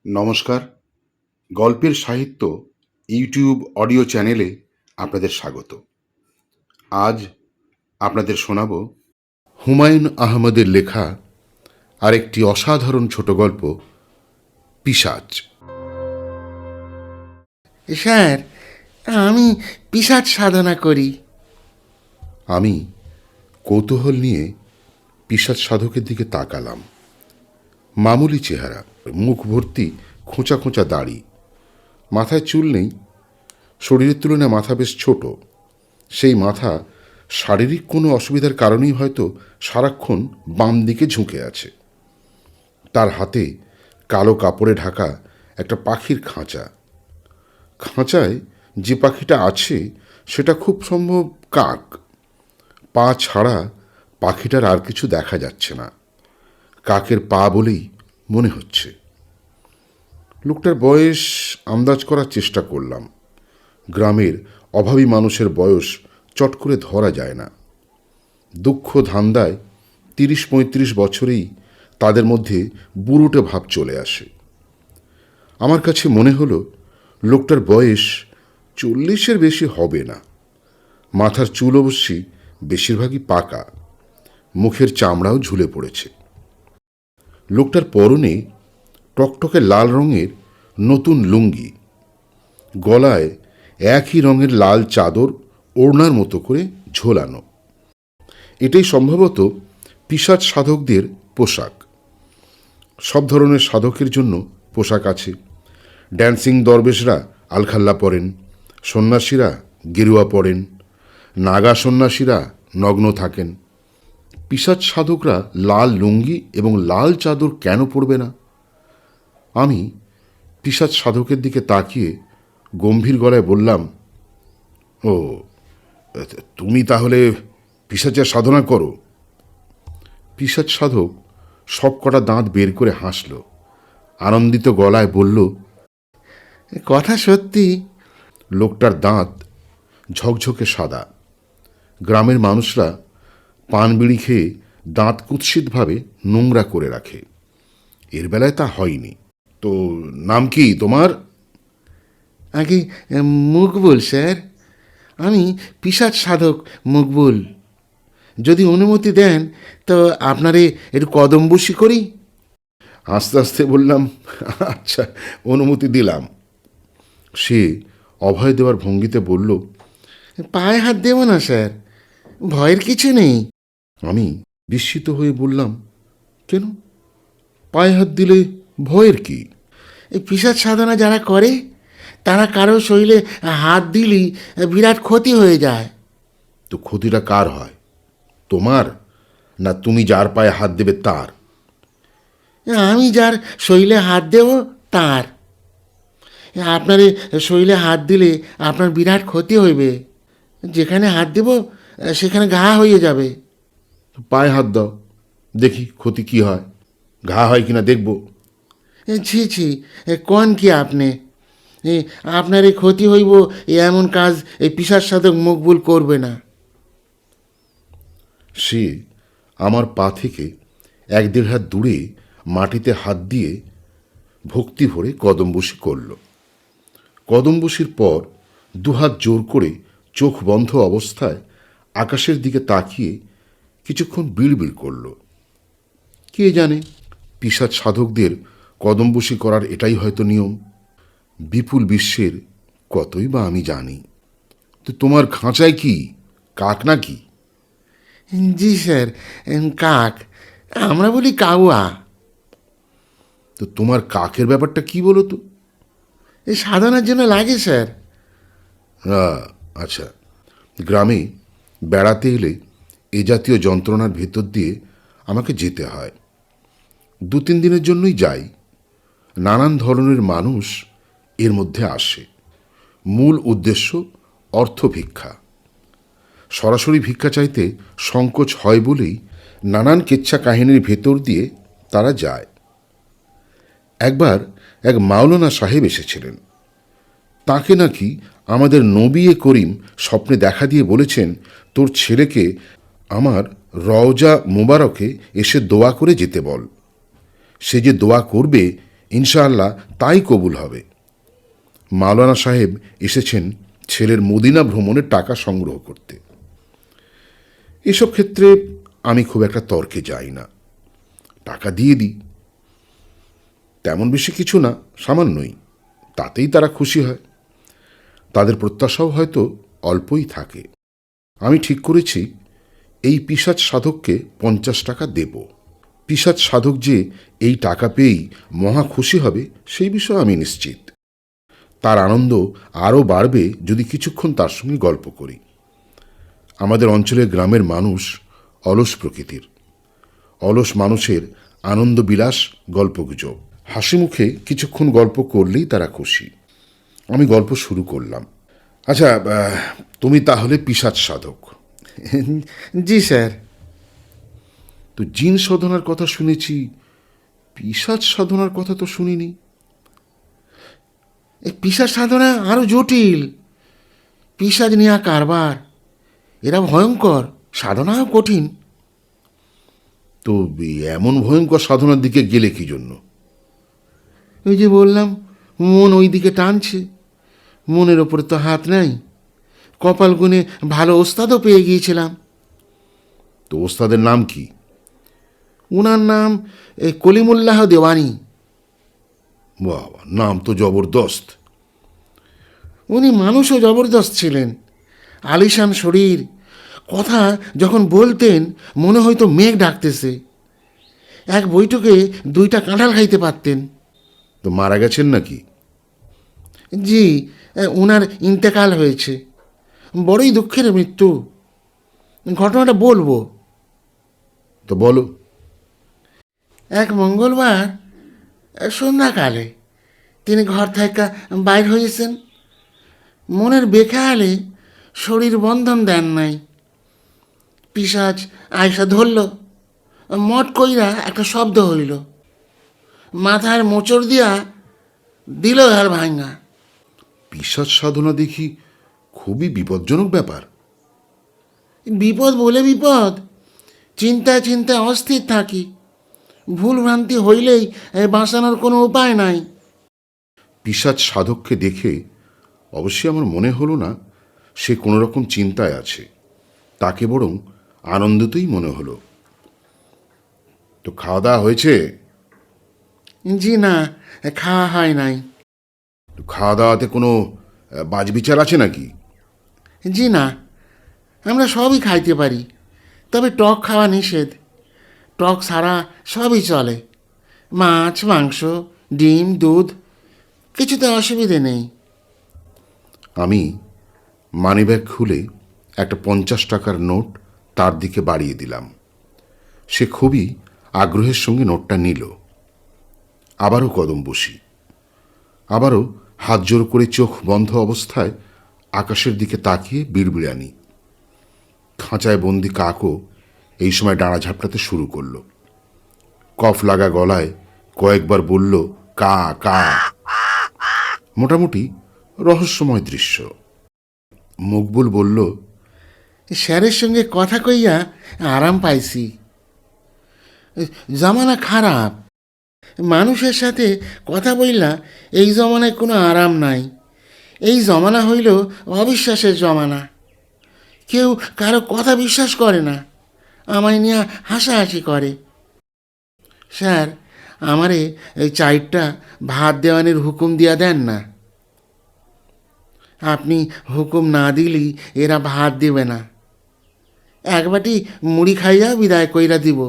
নমস্কার। গল্পের সাহিত্য ইউটিউব অডিও চ্যানেলে আপনাদের স্বাগত। আজ আপনাদের শোনাব হুমায়ুন আহমেদের লেখা আরেকটি অসাধারণ ছোট গল্প, পিশাচ। স্যার, আমি পিশাচ সাধনা করি। আমি কৌতূহল নিয়ে পিশাচ সাধকের দিকে তাকালাম। মামুলি চেহারা, মুখ ভর্তি খোঁচা খোঁচা দাড়ি, মাথায় চুল নেই। শরীরের তুলনায় মাথা বেশ ছোট। সেই মাথা শারীরিক কোনো অসুবিধার কারণেই হয়তো সারাক্ষণ বাম দিকে ঝুঁকে আছে। তার হাতে কালো কাপড়ে ঢাকা একটা পাখির খাঁচা। খাঁচায় যে পাখিটা আছে সেটা খুব সম্ভব কাক। পা ছাড়া পাখিটার আর কিছু দেখা যাচ্ছে না। কাকের পা বলেই মনে হচ্ছে। লোকটার বয়স আন্দাজ করার চেষ্টা করলাম। গ্রামের অভাবী মানুষের বয়স চট করে ধরা যায় না। দুঃখ ধান্দায় ৩০-৩৫ বছরেই তাদের মধ্যে বুড়োটে ভাব চলে আসে। আমার কাছে মনে হলো লোকটার বয়স ৪০-এর বেশি হবে না। মাথার চুল অবশ্যই বেশিরভাগই পাকা, মুখের চামড়াও ঝুলে পড়েছে। লোকটার পরনে টকটকে লাল রঙের নতুন লুঙ্গি, গলায় একই রঙের লাল চাদর ওড়নার মতো করে ঝোলানো। এটাই সম্ভবত পিশাচ সাধকদের পোশাক। সব ধরনের সাধকের জন্য পোশাক আছে। ড্যান্সিং দরবেশরা আলখাল্লা পরেন, সন্ন্যাসীরা গেরুয়া পরেন, নাগা সন্ন্যাসীরা নগ্ন থাকেন। পিশাচ সাধকরা লাল লুঙ্গি এবং লাল চাদর কেন পরবে না? আমি পিশাচ সাধকের দিকে তাকিয়ে গম্ভীর গলায় বললাম, ও, তুমি তাহলে পিশাচের সাধনা করো? পিশাচ সাধক সব কটা দাঁত বের করে হাসল, আনন্দিত গলায় বলল, কথা সত্যি। লোকটার দাঁত ঝকঝকে সাদা। গ্রামের মানুষরা পান বিড়ি খেয়ে দাঁত কুৎসিতভাবে নোংরা করে রাখে। এর বেলায় তা হয়নি। তো নাম কি তোমার? আগে মকবুল স্যার। আমি পিশাচ সাধক মকবুল। যদি অনুমতি দেন তো আপনারে একটু কদমবুসি করি। আস্তে আস্তে বললাম, আচ্ছা, অনুমতি দিলাম। সে অভয় দেওয়ার ভঙ্গিতে বলল, পায়ে হাত দেব না স্যার, ভয়ের কিছু নেই। আমি বিস্মিত হয়ে বললাম, কেন? পায়ে হাত দিলে ভয়ের কি? এই পিশাচ সাধনা যারা করে তারা কারো শরীরে হাত দিলেই বিরাট ক্ষতি হয়ে যায়। তো ক্ষতিটা কার হয়? তোমার, না তুমি যার পায়ে হাত দেবে তার? আমি যার শরীরে হাত দেব তার। আপনার শরীরে হাত দিলে আপনার বিরাট ক্ষতি হইবে। যেখানে হাত দেব সেখানে ঘা হয়ে যাবে। পায়ে হাত দাও, দেখি ক্ষতি কি হয়। ঘা হয় কিনা দেখব। ছি ছি, কোন কি আপনি? আপনার এই ক্ষতি হইব এমন কাজ এই পিশাচ সাধক মকবুল করবে না। সে আমার পা থেকে ১-১.৫ হাত দূরে মাটিতে হাত দিয়ে ভক্তি ভরে কদমবুসি করল। কদমবুসির পর দুহাত জোর করে চোখ বন্ধ অবস্থায় আকাশের দিকে তাকিয়ে কিছুক্ষণ বিড়বিড় করল। কে জানে, পিশাচ সাধকদের কদমবুসি করার এটাই হয়তো নিয়ম। বিপুল বিশ্বের কতই বা আমি জানি। তো তোমার খাঁচায় কি কাক নাকি? জি স্যার, কাক। আমরা বলি কাউয়া। তো তোমার কাকের ব্যাপারটা কি বলো তো? এই সাধনার জন্য লাগে স্যার। আচ্ছা, গ্রামে বেড়াতে এলে এ জাতীয় যন্ত্রণার ভেতর দিয়ে আমাকে যেতে হয়। ২-৩ দিনের জন্যই যাই। নানান ধরনের মানুষ এর মধ্যে আসে। মূল উদ্দেশ্য অর্থ ভিক্ষা। সরাসরি ভিক্ষা চাইতে সংকোচ হয় বলেই নানান কেচ্ছা কাহিনীর ভেতর দিয়ে তারা যায়। একবার এক মাওলানা সাহেব এসেছিলেন। তাকে নাকি আমাদের নবী করিম স্বপ্নে দেখা দিয়ে বলেছেন, তোর ছেলেকে আমার রওজা মোবারকে এসে দোয়া করে যেতে বল। সে যে দোয়া করবে ইনশাআল্লাহ তাই কবুল হবে। মাওলানা সাহেব এসেছেন ছেলের মদিনা ভ্রমণের টাকা সংগ্রহ করতে। এসব ক্ষেত্রে আমি খুব একটা তর্কে যাই না, টাকা দিয়ে দিই। তেমন বেশি কিছু না, সামান্যই, তাতেই তারা খুশি হয়। তাদের প্রত্যাশাও হয়তো অল্পই থাকে। আমি ঠিক করেছি এই পিশাচ সাধককে 50 টাকা দেব। পিশাচ সাধক যে এই টাকা পেয়েই মহা খুশি হবে সেই বিষয়ে আমি নিশ্চিত। তার আনন্দ আরও বাড়বে যদি কিছুক্ষণ তার সঙ্গে গল্প করি। আমাদের অঞ্চলের গ্রামের মানুষ অলস প্রকৃতির। অলস মানুষের আনন্দ বিলাস, গল্পগুজব, হাসি মুখে কিছুক্ষণ গল্প করলেই তারা খুশি। আমি গল্প শুরু করলাম। আচ্ছা, তুমি তাহলে পিশাচ সাধক? জি স্যার। তো জিন সাধনার কথা শুনেছি, পিশাচ সাধনার কথা তো শুনিনি। এই পিশাচ সাধনা আরও জটিল। পিশাচ নেওয়া কারবার, এরা ভয়ঙ্কর, সাধনাও কঠিন। তো এমন ভয়ঙ্কর সাধনার দিকে গেলে কি জন্য? ওই যে বললাম, মন ওই দিকে টানছে। মনের ওপরে তো হাত নাই। কপাল গুনে ভালো ওস্তাদও পেয়ে গিয়েছিলাম। তো ওস্তাদের নাম কি? ওনার নাম কলিমুল্লাহ দেওয়ানি। বাবা, নাম তো জবরদস্ত। উনি মানুষও জবরদস্ত ছিলেন। আলিশান শরীর, কথা যখন বলতেন মনে হয়তো মেঘ ডাকতেছে। এক বৈঠকে 2টা কাঁঠাল খাইতে পারতেন। তো মারা গেছেন নাকি? জি, ওনার ইন্তেকাল হয়েছে। বড়ই দুঃখের মৃত্যু। ঘটনাটা বলবো। তো বলো। এক মঙ্গলবার সন্ধ্যাকালে তিনি ঘর থেকে বাইর হয়েছেন। মনের বেখেয়ালে শরীর বন্ধন দেন নাই। পিশাচ আয়সা ধরল। মট কইরা একটা শব্দ হইল। মাথার মোচড় দিয়া দিল ঘর ভাঙা। পিশাচ সাধনা দেখি খুবই বিপজ্জনক ব্যাপার। বিপদ বলে বিপদ। চিন্তায় চিন্তায় অস্থির থাকি। ভুল ভ্রান্তি হইলেই বাঁচানোর কোনো উপায় নাই। পিশাচ সাধককে দেখে অবশ্যই আমার মনে হলো না সে কোনো রকম চিন্তায় আছে, তাকে বরং আনন্দিতই মনে হলো। তো খাওয়া দাওয়া হয়েছে? জি না, খাওয়া হয় নাই। তো খাওয়া দাওয়াতে কোনো বাজবিচার আছে নাকি? জি না, আমরা সবই খাইতে পারি, তবে টক খাওয়া নিষেধ। টক ছাড়া সবই চলে। মাছ, মাংস, ডিম, দুধ, কিছুতে অসুবিধে নেই। আমি মানিব্যাগ খুলে একটা 50 টাকার নোট তার দিকে বাড়িয়ে দিলাম। সে খুবই আগ্রহের সঙ্গে নোটটা নিল। আবারও কদম বসি। আবারও হাত জোর করে চোখ বন্ধ অবস্থায় আকাশের দিকে তাকিয়ে বিড়বিড়ানি। খাঁচায় বন্দি কাকও এই সময় ডানা ঝাপটাতে শুরু করলো। কফ লাগা গলায় কয়েকবার বলল, কা কা। মোটামুটি রহস্যময় দৃশ্য। মকবুল বলল, স্যারের সঙ্গে কথা কইয়া আরাম পাইছি। জমানা খারাপ। মানুষের সাথে কথা বললা এই জমানায় কোনো আরাম নাই। এই জমানা হইল অবিশ্বাসের জমানা। কেউ কারো কথা বিশ্বাস করে না, আমায় নিয়ে হাসাহাসি করে। স্যার, আমারে এই 4টা ভাত দেওয়ানের হুকুম দিয়া দেন না। আপনি হুকুম না দিলেই এরা ভাত দেবে না। এক বাটি মুড়ি খাইয়া বিদায় কইরা দিব।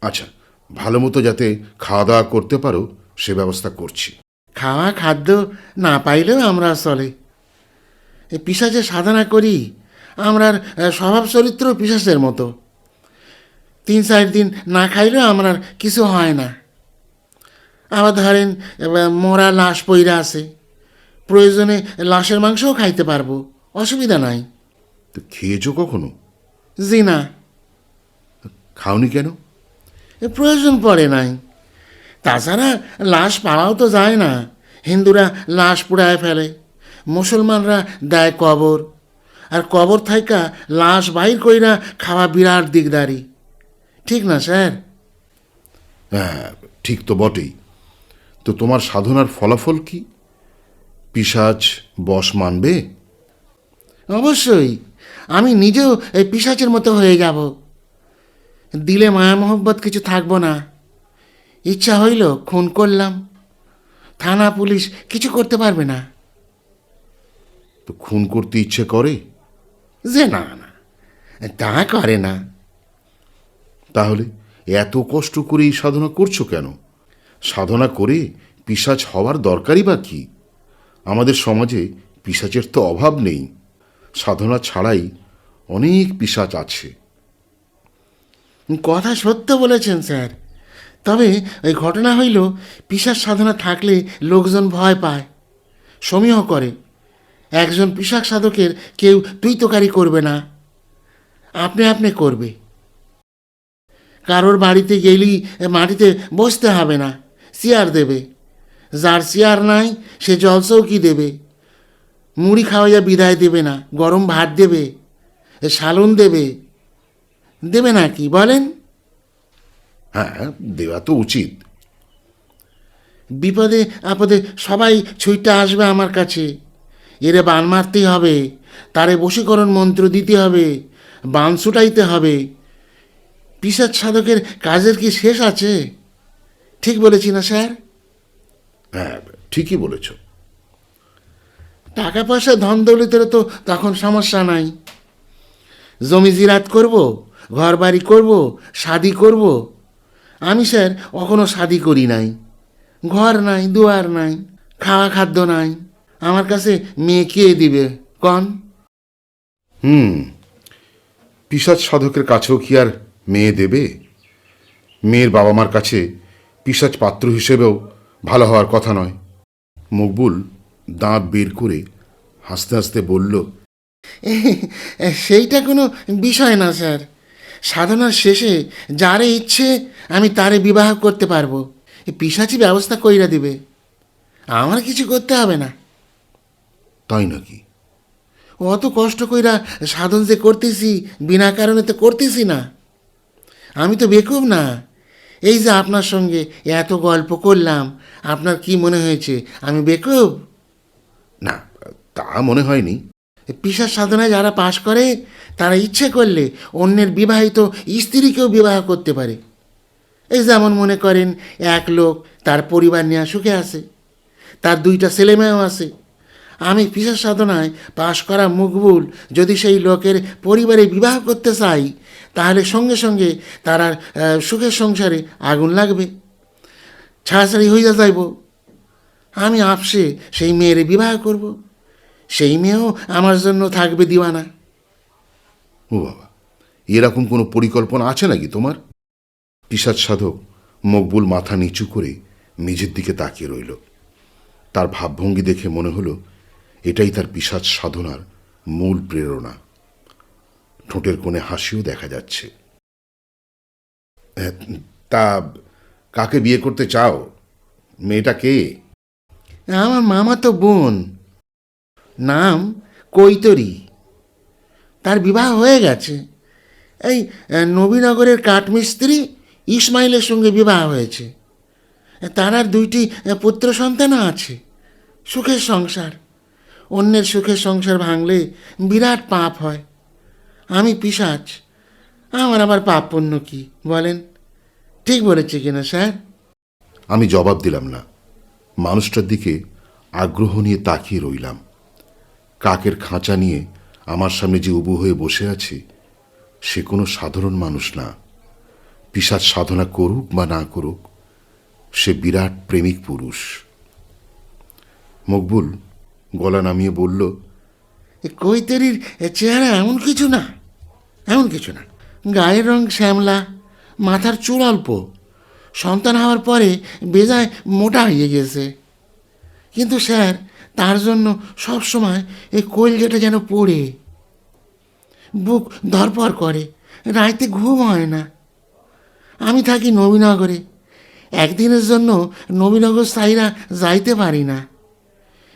আচ্ছা, ভালো মতো যাতে খাওয়া দাওয়া করতে পারো সে ব্যবস্থা করছি। খাওয়া খাদ্য না পাইলেও আমরা চলে। পিশাচের সাধনা করি, আমরার স্বভাব চরিত্র পিশাচের মতো। 3-4 দিন না খাইলেও আমরার কিছু হয় না। আবার ধরেন মরা লাশ পইরা আছে, প্রয়োজনে লাশের মাংসও খাইতে পারবো, অসুবিধা নাই। তো খেয়েছো কখনো? জি না। খাওনি কেন? প্রয়োজন পড়ে নাই। তাছাড়া লাশ পাওয়াও তো যায় না। হিন্দুরা লাশ পুড়ায় ফেলে, মুসলমানরা দেয় কবর। আর কবর থাইকা লাশ বাহির কইরা খাওয়া বিরাট দিকদারি। ঠিক না স্যার? হ্যাঁ, ঠিক তো বটেই। তো তোমার সাধনার ফলাফল কি? পিশাচ বশ মানবে? অবশ্যই আমি নিজেও এই পিশাচের মতো হয়ে যাব। দিলে মায়া মোহব্বত কিছু থাকবো না। ইচ্ছা হইল খুন করলাম, থানা পুলিশ কিছু করতে পারবে না। তো খুন করতে ইচ্ছে করে? যে না না, তা করে না। তাহলে এত কষ্ট করে এই সাধনা করছো কেন? সাধনা করে পিশাচ হওয়ার দরকারই বা কি? আমাদের সমাজে পিশাচের তো অভাব নেই। সাধনা ছাড়াই অনেক পিশাচ আছে। কথা সত্য বলেছেন স্যার। তবে ওই ঘটনা হইল, পিশাচ সাধনা থাকলে লোকজন ভয় পায়, সমীহ করে। একজন পিশাচ সাধকের কেউ তুই তোকারি করবে না, আপনি আপনি করবে। কারোর বাড়িতে গেলেই মাটিতে বসতে হবে না, চেয়ার দেবে। যার চেয়ার নাই সে জলচৌকি দেবে। মুড়ি খাওয়াইয়া বিদায় দেবে না, গরম ভাত দেবে, সালুন দেবে। দেবে না কি বলেন? হ্যাঁ, দেওয়া তো উচিত। বিপদে আপদে সবাই ছুটতে আসবে আমার কাছে। এরে বান মারতেই হবে, তারে বশীকরণ মন্ত্র দিতে হবে, বান ছুটাইতে হবে। পিশাচ সাধকের কাজের কি শেষ আছে? ঠিক বলেছি না স্যার? হ্যাঁ, ঠিকই বলেছ। টাকা পয়সা ধন দৌলতের তো তখন সমস্যা নাই। জমি জিরাত করব, ঘর বাড়ি করব, শাদি করব। আমি স্যার কখনো শাদি করি নাই। ঘর নাই, দুয়ার নাই, খাওয়া খাদ্য নাই। আমার কাছে মেয়ে কে দিবে কন? পিশাচ সাধকের কাছেও কি আর মেয়ে দেবে? মেয়ের বাবা মার কাছে পিশাচ পাত্র হিসেবেও ভালো হওয়ার কথা নয়। মকবুল দাঁত বের করে হাসতে হাসতে বলল, সেইটা কোনো বিষয় না স্যার। সাধনার শেষে যারে ইচ্ছে আমি তারে বিবাহ করতে পারবো। পিশাচি ব্যবস্থা কইরা দিবে, আমার কিছু করতে হবে না। তাই নাকি? অত কষ্ট কইরা সাধন যে করতেছি, বিনা কারণে তো করতেছি না। আমি তো বেকুব না। এই যে আপনার সঙ্গে এত গল্প করলাম, আপনার কি মনে হয়েছে আমি বেকুব? না, তা মনে হয়নি। পিশাচ সাধনায় যারা পাশ করে তারা ইচ্ছে করলে অন্যের বিবাহিত স্ত্রীকেও বিবাহ করতে পারে। এই যেমন মনে করেন, এক লোক তার পরিবার নিয়ে সুখে আছে, তার 2টা ছেলেমেয়েও আছে। আমি পিশাচ সাধনায় পাশ করা মকবুল যদি সেই লোকের পরিবারে বিবাহ করতে চাই, তাহলে সঙ্গে সঙ্গে তার আর সুখের সংসারে আগুন লাগবে, ছাড়াছাড়ি হইয়া যাইব। আমি আপসে সেই মেয়েরে বিবাহ করব, সেই মেয়েও আমার জন্য থাকবে দিওয়ানা। ও বাবা, এরকম কোনো পরিকল্পনা আছে নাকি তোমার? পিশাচ সাধক মকবুল মাথা নিচু করে মেঝের দিকে তাকিয়ে রইল। তার ভাবভঙ্গি দেখে মনে হলো এটাই তার পিশাচ সাধনার মূল প্রেরণা। ঠোঁটের কোণে হাসিও দেখা যাচ্ছে। তা কাকে বিয়ে করতে চাও? মেয়েটা কে? আমার মামাতো বোন, নাম কৈতরী। তার বিবাহ হয়ে গেছে। এই নবীনগরের কাঠমিস্ত্রি ইসমাইলের সঙ্গে বিবাহ হয়েছে। তার আর 2টি পুত্র সন্তানও আছে। সুখের সংসার। অন্যের সুখের সংসার ভাঙলে বিরাট পাপ হয়। আমি পিশাচ, আমার আবার পাপ পুণ্য কি বলেন? ঠিক বলেছে কিনা স্যার? আমি জবাব দিলাম না। মানুষটার দিকে আগ্রহ নিয়ে তাকিয়ে রইলাম। কাকের খাঁচা নিয়ে আমার সামনে যে উবু হয়ে বসে আছে, সে কোনো সাধারণ মানুষ না। পিশাচ সাধনা করুক বা না করুক, সে বিরাট প্রেমিক পুরুষ। মকবুল গলা নামিয়ে বলল, কৈতরীর চেহারা এমন কিছু না, এমন কিছু না। গায়ের রং শ্যামলা, মাথার চুল অল্প, সন্তান হওয়ার পরে বেজায় মোটা হয়ে গেছে। কিন্তু স্যার, তার জন্য সবসময় এই কলজেটা যেন পড়ে, বুক ধরপড় করে, রাইতে ঘুম হয় না। আমি থাকি নবীনগরে, একদিনের জন্য নবীনগর সাইরা যাইতে পারি না।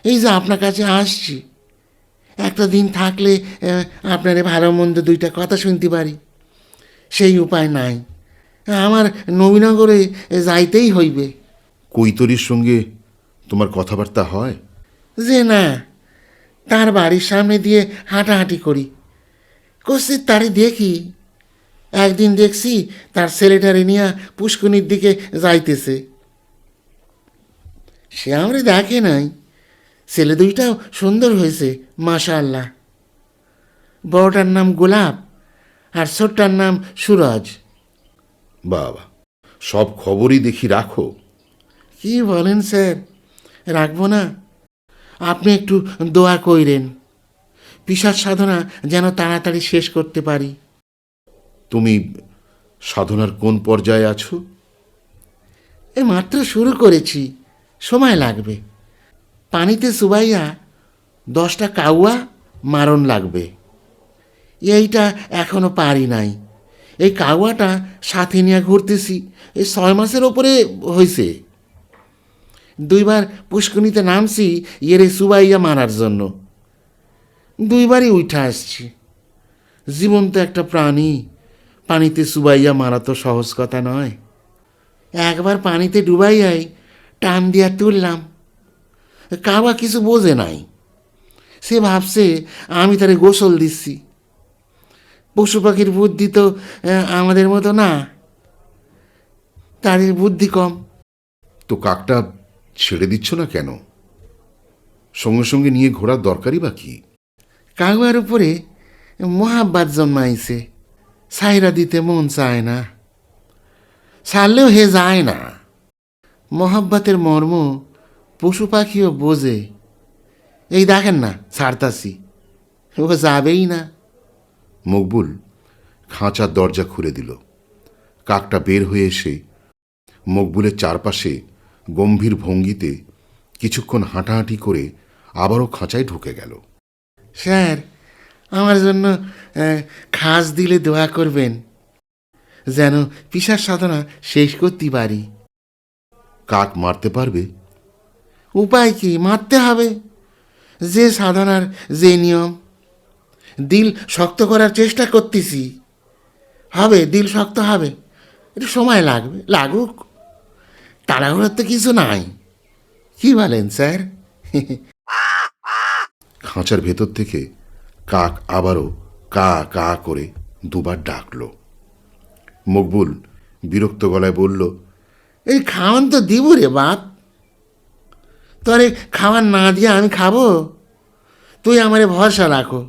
এই যে আপনার কাছে আসছি, একটা দিন থাকলে আপনারে ভালো মন্দ 2টা কথা শুনতে পারি, সেই উপায় নাই। আমার নবীনগরে যাইতেই হইবে। কৈতরীর সঙ্গে তোমার কথাবার্তা হয়? যে না, তার বাড়ির সামনে দিয়ে হাঁটাহাঁটি করি, কষির তারই দেখি। একদিন দেখছি তার ছেলেটারে নিয়ে পুষ্কনির দিকে যাইতেছে। সে আমরা দেখে নাই। ছেলে দুইটাও সুন্দর হয়েছে মাশাআল্লাহ। বড়টার নাম গোলাপ আর ছোটটার নাম সুরজ। বাবা, সব খবরই দেখি রাখো। কি বলেন স্যার, রাখবো না? আপনি একটু দোয়া কইরেন, পিশাচ সাধনা যেন তাড়াতাড়ি শেষ করতে পারি। তুমি সাধনার কোন পর্যায়ে আছো? এই মাত্র শুরু করেছি, সময় লাগবে। পানিতে চুবাইয়া 10টা কাউয়া মারণ লাগবে। এইটা এখনো পারি নাই। এই কাউয়াটা সাথে নিয়ে ঘুরতেছি, এই 6 মাসের ওপরে হয়েছে। 2বার পুষ্কনিতে নামছি এরে চুবাইয়া মারার জন্য, 2বারই উঠা আসছি। জীবন্ত একটা প্রাণী, পানিতে চুবাইয়া মারা তো সহজ কথা নয়। একবার পানিতে ডুবাইয়াই টান দিয়া তুললাম। কাবা কিছু বোঝে নাই, সে ভাবছে আমি তারে গোসল দিচ্ছি। পশু পাখির বুদ্ধি তো আমাদের মতো না, তাদের বুদ্ধি কম। তো কাকটা ছেড়ে দিচ্ছ না কেন? সঙ্গে সঙ্গে নিয়ে ঘোরার দরকারই বা কি? কাগুয়ার উপরে মহাব্বাত জন্মাইছে, সাইরা দিতে মন চায় না, ছাড়লেও হে যায় না। মহাব্বাতের মর্ম পশু পাখিও বোঝে। এই দেখেন না, ছাড়তাছি, ও যাবেই না। মকবুল খাঁচার দরজা খুলে দিল। কাকটা বের হয়ে এসে মকবুলের চারপাশে গম্ভীর ভঙ্গিতে কিছুক্ষণ হাঁটাহাঁটি করে আবারও খাঁচায় ঢুকে গেল। স্যার, আমার জন্য খাস দিলে দোয়া করবেন, যেন পিশাচ সাধনা শেষ করতে পারি। কাক মারতে পারবে? উপায় কি, মারতে হবে। যে সাধনার যে নিয়ম। দিল শক্ত করার চেষ্টা করতেছি, হবে, দিল শক্ত হবে। একটু সময় লাগবে, লাগুক, তাড়াহুড়োর তো কিছু নাই। কি বলেন স্যার? খাঁচার ভেতর থেকে কাক আবারও কা কা করে 2বার ডাকল। মকবুল বিরক্ত গলায় বলল, এই খাওয়ান তো দিব রে বাপ, তোরে খাওয়ান না দিয়ে আমি খাবো? তুই আমারে ভরসা রাখো,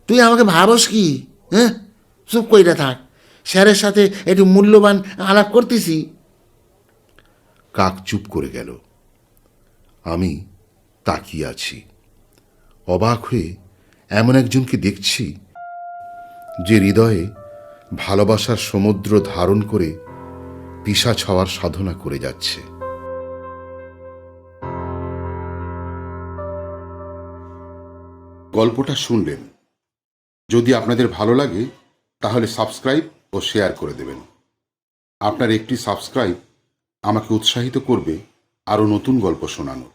তুই আমাকে ভাবস কি? হ্যাঁ, চুপ কইরা থাক, স্যারের সাথে একটু মূল্যবান আলাপ করতেছি। কাক চুপ করে গেল। আমি তাকিয়ে আছি, অবাক হয়ে এমন একজনকে দেখছি যে হৃদয়ে ভালোবাসার সমুদ্র ধারণ করে পিশাচ হওয়ার সাধনা করে যাচ্ছে। গল্পটা শুনলেন। যদি আপনাদের ভালো লাগে তাহলে সাবস্ক্রাইব ও শেয়ার করে দেবেন। আপনার একটি সাবস্ক্রাইব আমাকে উৎসাহিত করবে আরও নতুন গল্প শোনানোর।